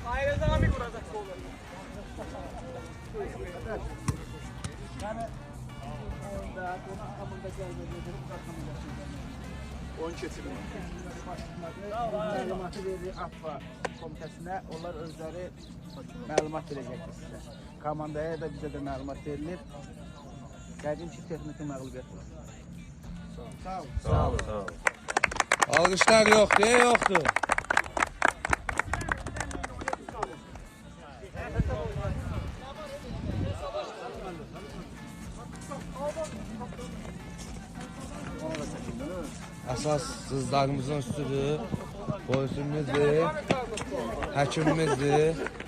Ailede abi kuracak olur. Yani onda hamında gelmedi. Onun keçimi. Məlumatı verir AFFA komitəsinə, onlar özləri məlumat verəcəkdir sizə. Komandaya da bizə də məlumat verilir. Yəqin ki, texniki məğlubiyyət olur. Sağ olun. Sağ olun. Sağ olun. Alqışlar yoxdur, yoxdur. Əsas sızlarımızın üstüdür, polisimizdir, həkimimizdir.